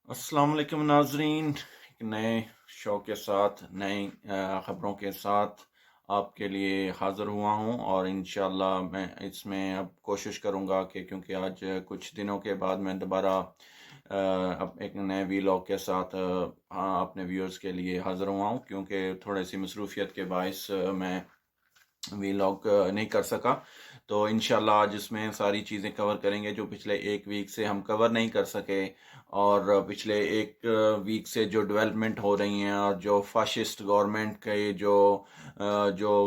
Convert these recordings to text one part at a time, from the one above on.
अस्सलाम वालेकुम नाजरीन, एक नए शो के साथ नई ख़बरों के साथ आपके लिए हाज़िर हुआ हूँ और इंशाअल्लाह मैं इसमें अब कोशिश करूँगा कि क्योंकि आज कुछ दिनों के बाद मैं दोबारा अब एक नए वीलॉग के साथ हाँ, अपने व्यूअर्स के लिए हाज़िर हुआ हूँ क्योंकि थोड़ी सी मसरूफ़ियत के बायस मैं वीलॉग नहीं कर सका। तो इंशाल्लाह आज इसमें सारी चीज़ें कवर करेंगे जो पिछले 1 वीक से हम कवर नहीं कर सके और पिछले 1 वीक से जो डेवलपमेंट हो रही हैं और जो फ़ाशिस्ट गवर्नमेंट के जो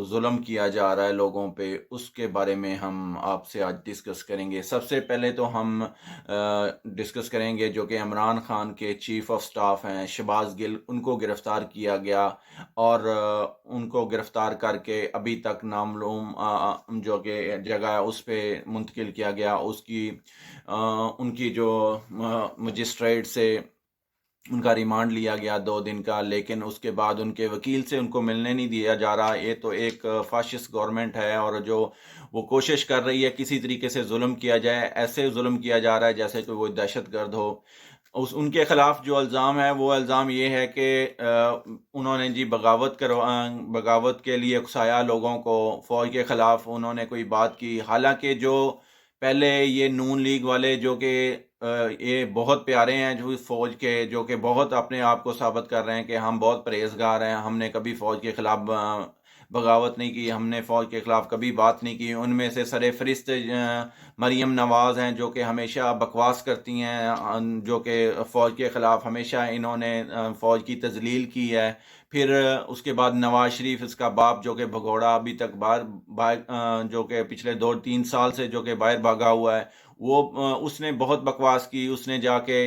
ज़ुल्म किया जा रहा है लोगों पे, उसके बारे में हम आपसे आज डिस्कस करेंगे। सबसे पहले तो हम डिस्कस करेंगे जो कि इमरान खान के चीफ़ ऑफ स्टाफ हैं शहबाज़ गिल, उनको गिरफ़्तार किया गया और उनको गिरफ्तार करके अभी तक नामालूम जो कि जगह है उस पे मुंतकिल किया गया। उसकी उनकी जो मजिस्ट्रेट से उनका रिमांड लिया गया 2 दिन का, लेकिन उसके बाद उनके वकील से उनको मिलने नहीं दिया जा रहा। ये तो एक फ़ाशिस्ट गवर्नमेंट है और जो वो कोशिश कर रही है किसी तरीके से ज़ुल्म किया जाए, ऐसे ज़ुल्म किया जा रहा है जैसे कि वो दहशतगर्द हो। उस उनके खिलाफ जो इल्ज़ाम है वो इल्ज़ाम ये है कि उन्होंने जी बगावत के लिए उकसाया लोगों को, फ़ौज के खिलाफ उन्होंने कोई बात की। हालाँकि जो पहले ये नून लीग वाले जो कि ये बहुत प्यारे हैं जो इस फ़ौज के, जो कि बहुत अपने आप को साबित कर रहे हैं कि हम बहुत परहेज़गार हैं, हमने कभी फ़ौज के खिलाफ बगावत नहीं की, हमने फ़ौज के खिलाफ कभी बात नहीं की। उनमें से सरफ़हरिस्त मरियम नवाज़ हैं जो कि हमेशा बकवास करती हैं, जो कि फ़ौज के ख़िलाफ़ हमेशा इन्होंने फ़ौज की तज़लील की है। फिर उसके बाद नवाज़ शरीफ इसका बाप जो कि भगोड़ा अभी तक जो कि पिछले 2-3 साल से जो कि बाहर भागा हुआ है, वो उसने बहुत बकवास की, उसने जाके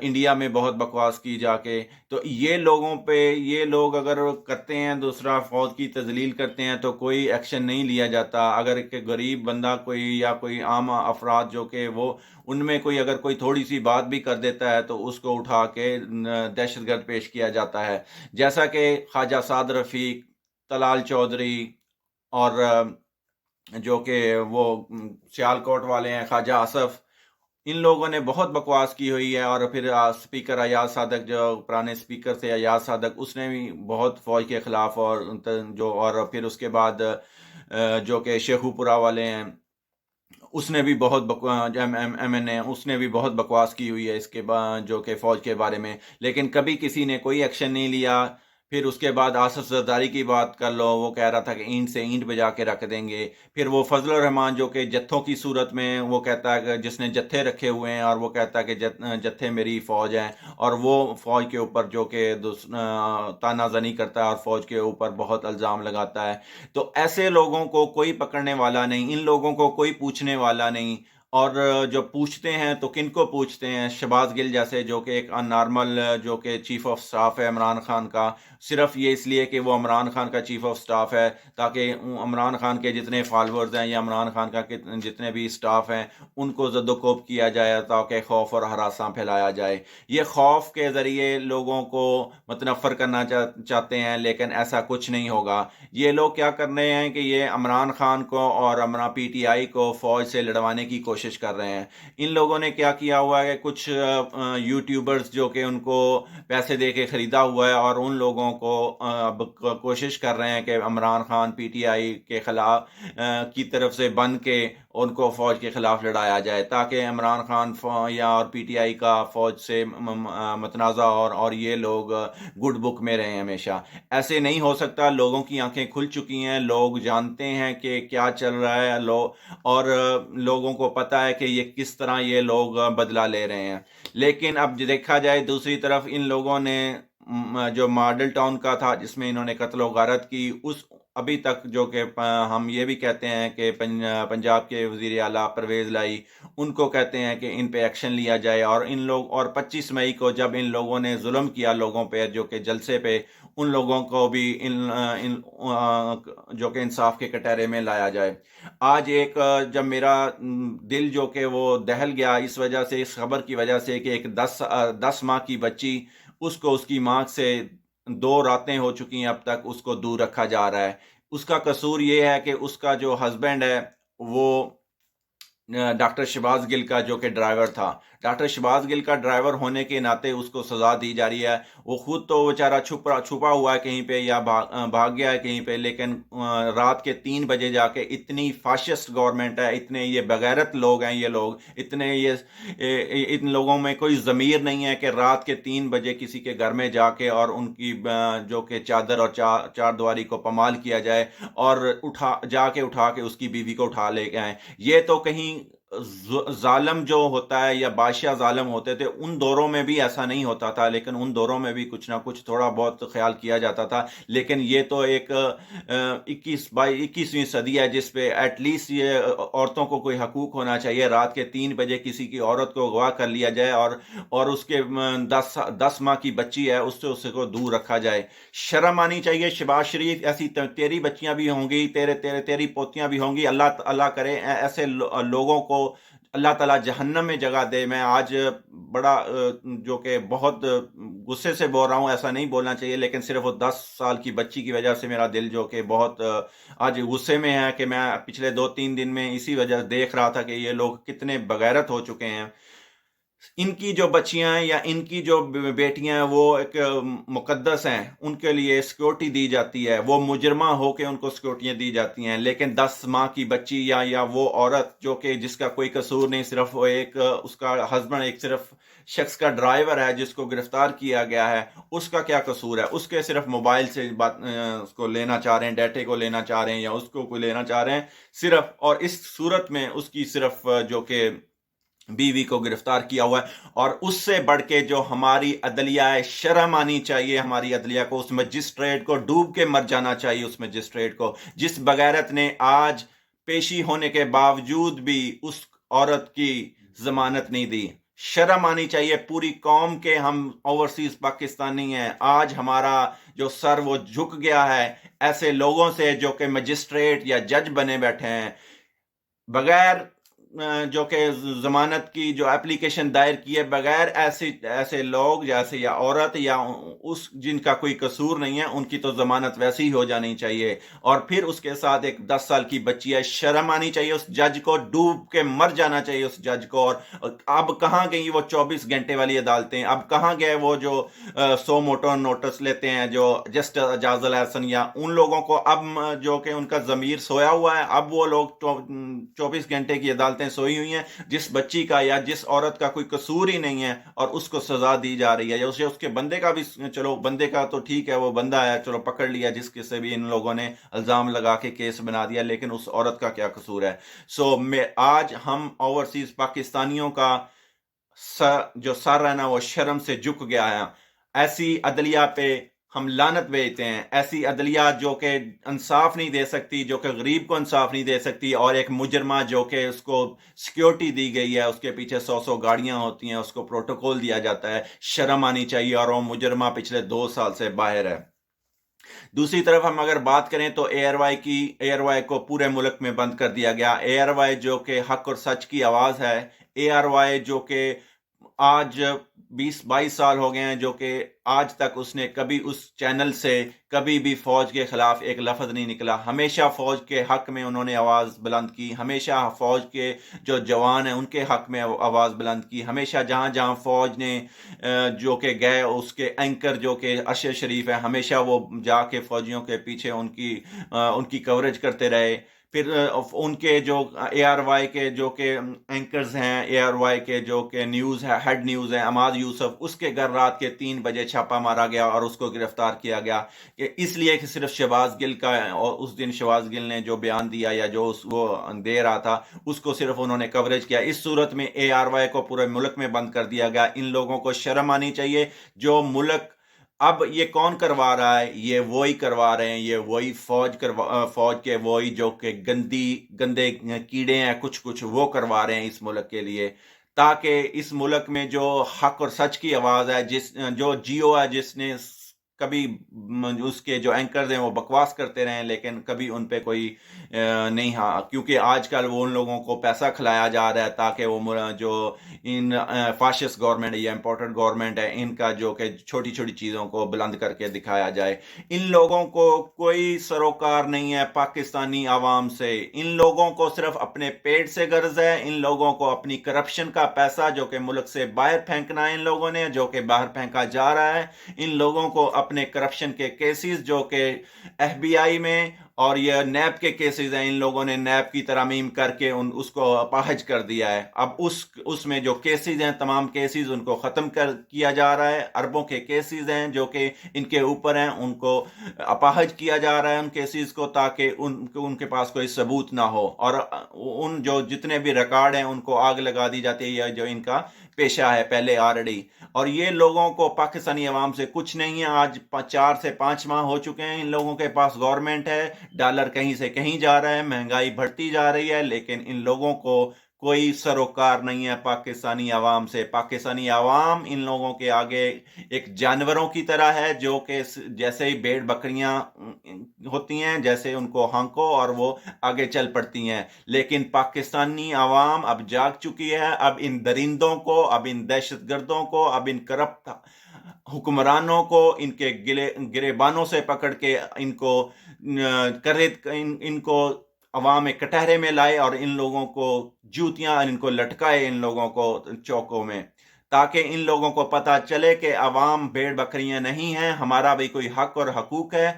इंडिया में बहुत बकवास की जाके। तो ये लोग अगर करते हैं, दूसरा फ़ौज की तज़लील करते हैं तो कोई एक्शन नहीं लिया जाता। अगर एक गरीब बंदा कोई या कोई आम अफ़राद जो कि वो उनमें कोई अगर कोई थोड़ी-सी बात भी कर देता है तो उसको उठा के दहशतगर्द पेश किया जाता है। जैसा कि ख्वाजा साद रफ़ीक, तलाल चौधरी और जो कि वो सियालकोट वाले हैं ख्वाजा आसफ़, इन लोगों ने बहुत बकवास की हुई है। और फिर स्पीकर अयाज सादक, जो पुराने स्पीकर थे अयाज सादक, उसने भी बहुत फ़ौज के खिलाफ और फिर उसके बाद जो कि शेखुपुरा वाले हैं, उसने भी बहुत एमएनए उसने भी बहुत बकवास की हुई है इसके बाद जो कि फ़ौज के बारे में, लेकिन कभी किसी ने कोई एक्शन नहीं लिया। फिर उसके बाद आसिफ ज़रदारी की बात कर लो, वो कह रहा था कि ईंट से ईंट बजा के रख देंगे। फिर वो फजलुर रहमान जो कि जत्थों की सूरत में वो कहता है कि जिसने जत्थे रखे हुए हैं और वो कहता है कि जत्थे मेरी फ़ौज है, और वो फ़ौज के ऊपर जो कि तानाज़नी करता है और फ़ौज के ऊपर बहुत इल्ज़ाम लगाता है। तो ऐसे लोगों को कोई पकड़ने वाला नहीं, इन लोगों को कोई पूछने वाला नहीं। और जो पूछते हैं तो किनको पूछते हैं? शहबाज़ गिल जैसे, जो कि एक नॉर्मल जो कि चीफ़ ऑफ स्टाफ़ है इमरान खान का, सिर्फ़ ये इसलिए कि वो इमरान खान का चीफ़ ऑफ स्टाफ़ है ताकि इमरान खान के जितने फ़ॉलोअर्स हैं या इमरान खान का जितने भी स्टाफ़ हैं, उनको ज़द-ओ-कोब किया जाए ताकि खौफ़ और हरासा फैलाया जाए। ये खौफ़ के ज़रिए लोगों को मुतनफ़्फ़र करना चाहते हैं, लेकिन ऐसा कुछ नहीं होगा। ये लोग क्या कर रहे हैं कि ये इमरान खान को और पीटीआई को फ़ौज से लड़वाने की कोशिश कर रहे हैं। इन लोगों ने क्या किया हुआ है कि कुछ यूट्यूबर्स जो कि उनको पैसे दे के खरीदा हुआ है और उन लोगों को अब कोशिश कर रहे हैं कि इमरान खान पीटीआई के खिलाफ की तरफ से बन के उनको फ़ौज के खिलाफ लड़ाया जाए, ताकि इमरान खान या और पीटीआई का फ़ौज से मतनाज़ा और ये लोग गुड बुक में रहें हमेशा। ऐसे नहीं हो सकता। लोगों की आंखें खुल चुकी हैं, लोग जानते हैं कि क्या चल रहा है, और लोगों को पता है कि ये किस तरह ये लोग बदला ले रहे हैं। लेकिन अब देखा जाए दूसरी तरफ, इन लोगों ने जो मॉडल टाउन का था जिसमें इन्होंने कत्ल व गारत की, उस अभी तक जो कि हम ये भी कहते हैं कि पंजाब के वज़ीर आला परवेज़ लाई, उनको कहते हैं कि इन पे एक्शन लिया जाए। और इन लोग और 25 मई को जब इन लोगों ने जुल्म किया लोगों पे जो कि जलसे पे, उन लोगों को भी जो कि इंसाफ के कटहरे में लाया जाए। आज जब मेरा दिल जो कि वो दहल गया इस वजह से, इस खबर की वजह से कि एक 10 माह की बच्ची, उसको उसकी माँ से 2 रातें हो चुकी हैं, अब तक उसको दूर रखा जा रहा है। उसका कसूर ये है कि उसका जो हस्बैंड है वो डॉक्टर शहबाज़ गिल का जो कि ड्राइवर था। डॉक्टर शहबाज गिल का ड्राइवर होने के नाते उसको सज़ा दी जा रही है। वो खुद तो बेचारा छुपा हुआ है कहीं पे या भाग गया है कहीं पे, लेकिन रात के 3 बजे जाके इतनी फ़ाशिस्ट गवर्नमेंट है, इतने ये बेगैरत लोग हैं ये लोग, इतने इन लोगों में कोई ज़मीर नहीं है कि रात के 3 बजे किसी के घर में जाके और उनकी जो कि चादर और चारदीवारी को पमाल किया जाए और उठा के उसकी बीवी को उठा ले आए। ये तो कहीं ज़ालिम जो होता है या बादशाह ज़ालिम होते थे, उन दौरों में भी ऐसा नहीं होता था, लेकिन उन दौरों में भी कुछ ना कुछ थोड़ा बहुत ख़्याल किया जाता था। लेकिन ये तो एक 21वीं सदी है जिस पे एटलीस्ट ये औरतों को कोई हकूक़ होना चाहिए। रात के 3 बजे किसी की औरत को अगवा कर लिया जाए और उसके 10 माह की बच्ची है, उसको दूर रखा जाए। शर्म आनी चाहिए शहबाज शरीफ, ऐसी तेरी बच्चियां भी होंगी, तेरी पोतियां भी होंगी। अल्लाह करे ऐसे लोगों को अल्लाह ताला जहन्नम में जगह दे। मैं आज बड़ा जो कि बहुत गुस्से से बोल रहा हूँ, ऐसा नहीं बोलना चाहिए, लेकिन सिर्फ वो 10 साल की बच्ची की वजह से मेरा दिल जो कि बहुत आज गुस्से में है कि मैं पिछले 2-3 दिन में इसी वजह से देख रहा था कि ये लोग कितने बगैरत हो चुके हैं। इनकी जो बच्चियां हैं या इनकी जो बेटियां हैं वो एक मुकद्दस हैं, उनके लिए सिक्योरिटी दी जाती है, वो मुजरमा होके उनको सिक्योरिटियां दी जाती हैं। लेकिन 10 माह की बच्ची या वो औरत जो कि जिसका कोई कसूर नहीं, सिर्फ वो एक उसका हस्बैंड एक सिर्फ शख्स का ड्राइवर है जिसको गिरफ्तार किया गया है, उसका क्या कसूर है? उसके सिर्फ मोबाइल से उसको लेना चाह रहे हैं, डाटे को लेना चाह रहे हैं या उसको कोई लेना चाह रहे हैं सिर्फ, और इस सूरत में उसकी सिर्फ जो कि बीवी को गिरफ्तार किया हुआ है। और उससे बढ़ के जो हमारी अदलिया है, शर्म आनी चाहिए हमारी अदलिया को, उस मजिस्ट्रेट को डूब के मर जाना चाहिए, उस मजिस्ट्रेट को जिस बगैरत ने आज पेशी होने के बावजूद भी उस औरत की जमानत नहीं दी। शर्म आनी चाहिए पूरी कौम के, हम ओवरसीज पाकिस्तानी हैं, आज हमारा जो सर वो झुक गया है ऐसे लोगों से जो कि मजिस्ट्रेट या जज बने बैठे हैं, बगैर जो कि जमानत की जो एप्लीकेशन दायर की है, बगैर ऐसे लोग जैसे या औरत या उस जिनका कोई कसूर नहीं है उनकी तो जमानत वैसे ही हो जानी चाहिए। और फिर उसके साथ एक 10 साल की बच्ची है, शर्म आनी चाहिए उस जज को, डूब के मर जाना चाहिए उस जज को। और अब कहाँ गई वो 24 घंटे वाली अदालतें? अब कहाँ गए वो जो 100 मोटो नोटिस लेते हैं जो जस्ट एजाजुल एहसन, या उन लोगों को अब जो कि उनका जमीर सोया हुआ है, अब वो लोग 24 घंटे की अदालतें सोई हुई हैं जिस बच्ची का या जिस औरत का कोई कसूर ही नहीं है और उसको सजा दी जा रही है, या उसके बंदे का भी, चलो बंदे का तो ठीक है, वो बंदा है, चलो पकड़ लिया जिसके से भी इन लोगों ने इल्जाम लगा के केस बना दिया, लेकिन उस औरत का क्या कसूर है? आज हम ओवरसीज पाकिस्तानियों का जो सर है ना वो शर्म से झुक गया है। ऐसी अदलिया पे हम लानत भेजते हैं, ऐसी अदलिया जो कि इंसाफ नहीं दे सकती, जो कि गरीब को इंसाफ नहीं दे सकती, और एक मुजरमा जो कि उसको सिक्योरिटी दी गई है, उसके पीछे 100 गाड़ियां होती हैं, उसको प्रोटोकॉल दिया जाता है। शर्म आनी चाहिए। और वो मुजरमा पिछले 2 साल से बाहर है। दूसरी तरफ हम अगर बात करें तो एयरवाई को पूरे मुल्क में बंद कर दिया गया। एयरवाई जो कि हक और सच की आवाज़ है, एयरवाई जो कि आज 20-22 साल हो गए हैं जो कि आज तक उसने कभी उस चैनल से कभी भी फौज के खिलाफ एक लफ्ज़ नहीं निकला। हमेशा फौज के हक में उन्होंने आवाज़ बुलंद की, हमेशा फौज के जो जवान हैं उनके हक में आवाज़ बुलंद की। हमेशा जहाँ जहाँ फौज ने जो कि गए, उसके एंकर जो कि अरशद शरीफ है, हमेशा वो जाके फौजियों के पीछे उनकी कवरेज करते रहे। फिर उनके जो एआरवाई के जो कि एंकर्स हैं, एआरवाई के जो कि न्यूज़ है, हेड न्यूज़ है अमाद यूसुफ, उसके घर रात के 3 बजे छापा मारा गया और उसको गिरफ्तार किया गया, इसलिए कि सिर्फ शहबाज गिल का, और उस दिन शहबाज गिल ने जो बयान दिया या जो वो दे रहा था उसको सिर्फ उन्होंने कवरेज किया। इस सूरत में एआरवाई को पूरे मुल्क में बंद कर दिया गया। इन लोगों को शर्म आनी चाहिए। जो मुल्क अब ये कौन करवा रहा है? ये वही करवा रहे हैं, ये वही फौज के वही जो कि गंदे कीड़े हैं, कुछ वो करवा रहे हैं इस मुल्क के लिए, ताकि इस मुल्क में जो हक और सच की आवाज़ है, जो जियो है, जिसने کبھی اس کے جو اینکرز ہیں وہ بکواس کرتے رہے، لیکن کبھی ان پہ کوئی نہیں، ہاں کیونکہ آج کل وہ ان لوگوں کو پیسہ کھلایا جا رہا ہے تاکہ وہ جو ان فاشسٹ گورنمنٹ یا امپورٹڈ گورنمنٹ ہے ان کا جو کہ چھوٹی چھوٹی چیزوں کو بلند کر کے دکھایا جائے۔ ان لوگوں کو کوئی سروکار نہیں ہے پاکستانی عوام سے، ان لوگوں کو صرف اپنے پیٹ سے غرض ہے، ان لوگوں کو اپنی کرپشن کا پیسہ جو کہ ملک سے باہر پھینکنا ہے ان لوگوں نے، جو کہ باہر پھینکا جا رہا ہے، ان لوگوں کو اپنے کرپشن کے کیسز جو کہ ایف بی آئی میں اور یہ نیب کے کیسز ہیں، ان لوگوں نے نیب کی ترامیم کر کے اس کو اپاہج کر دیا ہے۔ اب اس میں جو کیسز ہیں، تمام کیسز ان کو ختم کیا جا رہا ہے، اربوں کے کیسز ہیں جو کہ ان کے اوپر ہیں، ان کو اپاہج کیا جا رہا ہے ان کیسز کو، تاکہ ان کے پاس کوئی ثبوت نہ ہو، اور ان جو جتنے بھی ریکارڈ ہیں ان کو آگ لگا دی جاتی ہے، یہ جو ان کا پیشہ ہے پہلے آلریڈی۔ اور یہ لوگوں کو پاکستانی عوام سے کچھ نہیں ہے۔ آج 4 سے 5 ماہ ہو چکے ہیں، ان لوگوں کے پاس گورنمنٹ ہے، ڈالر کہیں سے کہیں جا رہا ہے، مہنگائی بڑھتی جا رہی ہے، لیکن ان لوگوں کو کوئی سروکار نہیں ہے پاکستانی عوام سے۔ پاکستانی عوام ان لوگوں کے آگے ایک جانوروں کی طرح ہے، جو کہ جیسے ہی بھیڑ بکریاں ہوتی ہیں جیسے ان کو ہانکو اور وہ آگے چل پڑتی ہیں۔ لیکن پاکستانی عوام اب جاگ چکی ہے، اب ان درندوں کو، اب ان دہشت گردوں کو، اب ان کرپٹ حکمرانوں کو ان کے گریبانوں سے پکڑ کے ان کو عوام کٹہرے میں لائے، اور ان لوگوں کو جوتیاں ان کو لٹکائے، ان لوگوں کو چوکوں میں، تاکہ ان لوگوں کو پتا چلے کہ عوام بھیڑ بکریاں نہیں ہیں، ہمارا بھی کوئی حق اور حقوق ہے۔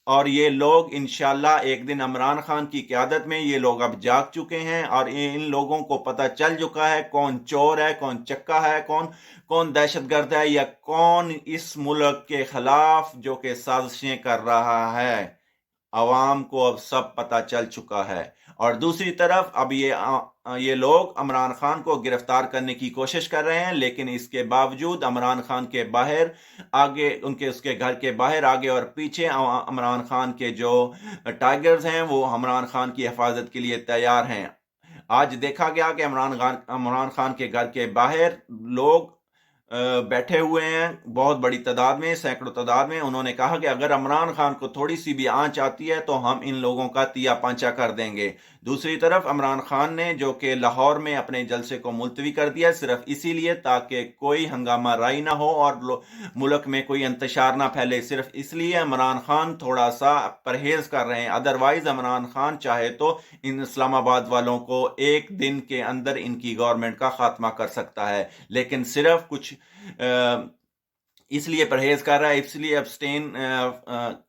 اور یہ لوگ انشاءاللہ ایک دن عمران خان کی قیادت میں یہ لوگ اب جاگ چکے ہیں، اور ان لوگوں کو پتا چل چکا ہے کون چور ہے، کون چکا ہے، کون دہشت گرد ہے، یا کون اس ملک کے خلاف جو کہ سازشیں کر رہا ہے۔ عوام کو اب سب پتا چل چکا ہے۔ اور دوسری طرف اب یہ لوگ عمران خان کو گرفتار کرنے کی کوشش کر رہے ہیں، لیکن اس کے باوجود عمران خان کے باہر آگے اس کے گھر کے باہر آگے اور پیچھے عمران خان کے جو ٹائیگرز ہیں وہ عمران خان کی حفاظت کے لیے تیار ہیں۔ آج دیکھا گیا کہ عمران خان کے گھر کے باہر لوگ بیٹھے ہوئے ہیں بہت بڑی تعداد میں، سینکڑوں تعداد میں۔ انہوں نے کہا کہ اگر عمران خان کو تھوڑی سی بھی آنچ آتی ہے تو ہم ان لوگوں کا تیا پانچا کر دیں گے۔ دوسری طرف عمران خان نے جو کہ لاہور میں اپنے جلسے کو ملتوی کر دیا صرف اسی لیے تاکہ کوئی ہنگامہ رائی نہ ہو اور ملک میں کوئی انتشار نہ پھیلے، صرف اس لیے عمران خان تھوڑا سا پرہیز کر رہے ہیں۔ ادروائز عمران خان چاہے تو ان اسلام آباد والوں کو ایک دن کے اندر ان کی گورنمنٹ کا خاتمہ کر سکتا ہے، لیکن صرف کچھ اس لیے پرہیز کر رہا ہے، اس لیے ابسٹین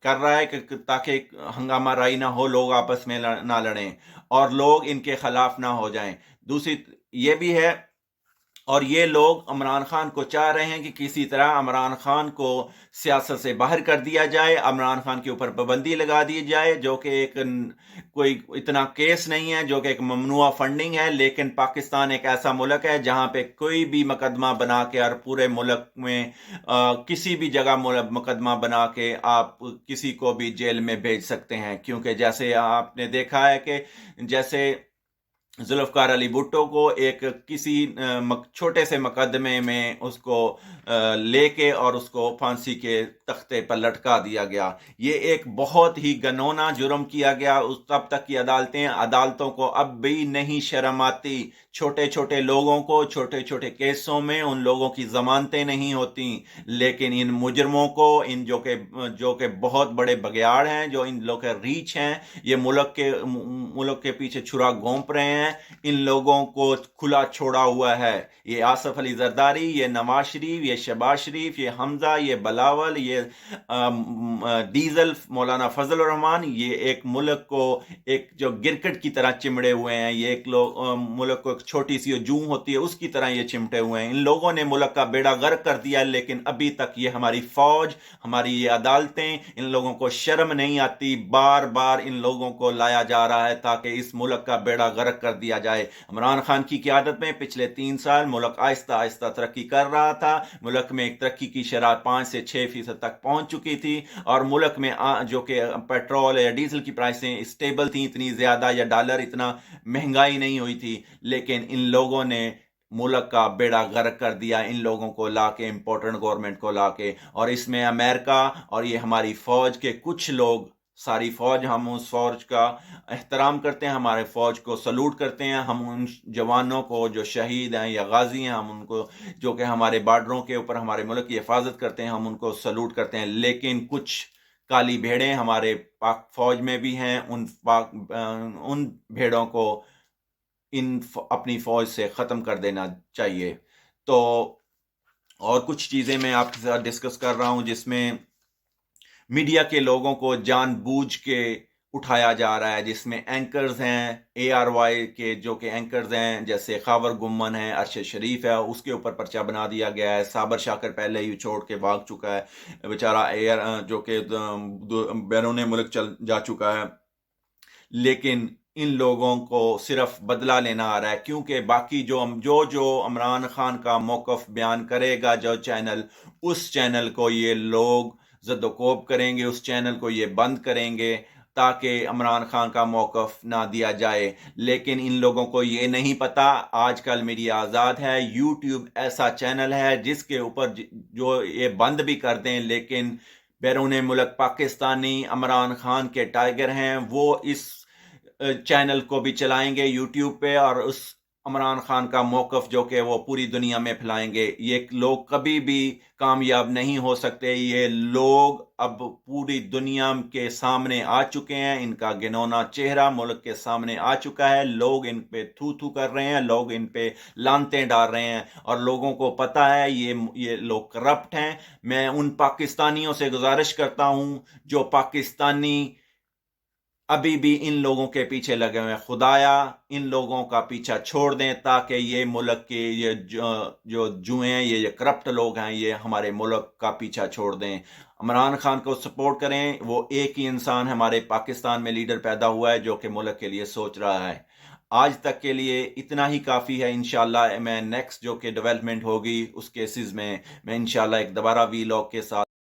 کر رہا ہے کہ تاکہ ہنگامہ رائی نہ ہو، لوگ آپس میں نہ لڑیں اور لوگ ان کے خلاف نہ ہو جائیں۔ دوسری یہ بھی ہے، اور یہ لوگ عمران خان کو چاہ رہے ہیں کہ کسی طرح عمران خان کو سیاست سے باہر کر دیا جائے، عمران خان کے اوپر پابندی لگا دی جائے، جو کہ ایک کوئی اتنا کیس نہیں ہے، جو کہ ایک ممنوع فنڈنگ ہے، لیکن پاکستان ایک ایسا ملک ہے جہاں پہ کوئی بھی مقدمہ بنا کے اور پورے ملک میں کسی بھی جگہ مقدمہ بنا کے آپ کسی کو بھی جیل میں بھیج سکتے ہیں، کیونکہ جیسے آپ نے دیکھا ہے کہ جیسے ذوالفقار علی بھٹو کو ایک کسی چھوٹے سے مقدمے میں اس کو لے کے اور اس کو پھانسی کے تختے پر لٹکا دیا گیا۔ یہ ایک بہت ہی گنونا جرم کیا گیا۔ تب تک کی عدالتوں کو اب بھی نہیں شرم آتی، چھوٹے چھوٹے لوگوں کو چھوٹے چھوٹے کیسوں میں ان لوگوں کی ضمانتیں نہیں ہوتی، لیکن ان مجرموں کو، ان جو کہ بہت بڑے بگیاڑ ہیں، جو ان لوگ کے ریچھ ہیں، یہ ملک کے پیچھے چھرا گھونپ رہے ہیں، ان لوگوں کو کھلا چھوڑا ہوا ہے۔ یہ آصف علی زرداری، یہ نواز شریف، یہ شہباز شریف، یہ حمزہ، یہ بلاول، یہ ڈیزل مولانا فضل الرحمان، یہ ایک ملک کو ایک جو گرکٹ کی طرح چمڑے ہوئے ہیں، یہ ایک ملک کو ایک چھوٹی سی جون ہوتی ہے اس کی طرح یہ چمٹے ہوئے ہیں۔ ان لوگوں نے ملک کا بیڑا غرق کر دیا، لیکن ابھی تک یہ ہماری فوج، ہماری یہ عدالتیں، ان لوگوں کو شرم نہیں آتی، بار بار ان لوگوں کو لایا جا رہا ہے تاکہ اس ملک کا بیڑا غرق کر دیا جائے۔ عمران خان کی قیادت میں پچھلے 3 سال ملک آہستہ آہستہ ترقی کر رہا تھا، ملک میں ایک ترقی کی شرح 5 سے 6% تک پہنچ چکی تھی، اور ملک میں جو کہ پیٹرول یا ڈیزل کی پرائسیں اسٹیبل تھیں، اتنی زیادہ یا ڈالر اتنا مہنگائی نہیں ہوئی تھی، لیکن ان لوگوں نے मुल्क का बेड़ा गर्क कर दिया इन लोगों को ला के, इम्पोर्टेंट गवर्नमेंट को ला के। और इसमें अमेरिका और ये हमारी फ़ौज के कुछ लोग, सारी फ़ौज, हम उस फ़ौज का एहतराम करते हैं, हमारे फ़ौज को सलूट करते हैं, हम उन जवानों को जो शहीद हैं या गाज़ी हैं, हम उनको, जो कि हमारे बॉर्डरों के ऊपर हमारे मुल्क की हिफाजत करते हैं, हम उनको सलूट करते हैं। लेकिन कुछ काली भेड़ें हमारे पाक फ़ौज में भी हैं, उन भेड़ों को अपनी फ़ौज से ख़त्म कर देना चाहिए। तो और कुछ चीज़ें मैं आपके साथ डिस्कस कर रहा हूँ जिसमें मीडिया के लोगों को जानबूझ के उठाया जा रहा है, जिसमें एंकर्स हैं, ARY के जो कि एंकर्स हैं, जैसे खावर गुम्मन है, अरशद शरीफ है, उसके ऊपर पर्चा बना दिया गया है। साबर शाकर पहले ही छोड़ के भाग चुका है बेचारा, जो कि बैरून मुल्क चल जा चुका है। लेकिन इन लोगों को सिर्फ बदला लेना आ रहा है, क्योंकि बाकी जो इमरान खान का मौक़िफ़ बयान करेगा जो चैनल, उस चैनल को ये लोग ज़द-ओ-कोब करेंगे, उस चैनल को ये बंद करेंगे ताकि इमरान खान का मौक़िफ़ ना दिया जाए। लेकिन इन लोगों को ये नहीं पता, आजकल मीडिया आज़ाद है, यूट्यूब ऐसा चैनल है जिसके ऊपर जो ये बंद भी कर दें, लेकिन बैरून मुल्क पाकिस्तानी इमरान खान के टाइगर हैं, वो इस चैनल को भी चलाएंगे यूट्यूब पे, और उस इमरान खान का मौक़िफ़ जो कि वो पूरी दुनिया में फैलाएंगे। ये लोग कभी भी कामयाब नहीं हो सकते। ये लोग अब पूरी दुनिया के सामने आ चुके हैं, इनका घिनौना चेहरा मुल्क के सामने आ चुका है। लोग इन पे थू-थू कर रहे हैं, लोग इन पे लानतें डाल रहे हैं, और लोगों को पता है ये लोग करप्ट हैं। मैं उन पाकिस्तानियों से गुजारिश करता हूँ जो पाकिस्तानी अभी भी इन लोगों के पीछे लगे हुए हैं, खुदाया इन लोगों का पीछा छोड़ दें ताकि ये मुल्क के ये जो जुए हैं, ये करप्ट लोग हैं, ये हमारे मुल्क का पीछा छोड़ दें। इमरान खान को सपोर्ट करें। वो एक ही इंसान हमारे पाकिस्तान में लीडर पैदा हुआ है जो कि मुल्क के लिए सोच रहा है। आज तक के लिए इतना ही काफ़ी है। इंशाल्लाह मैं नेक्स्ट जो कि डेवलपमेंट होगी उस केसेस में मैं इंशाल्लाह एक दोबारा वीलॉग के साथ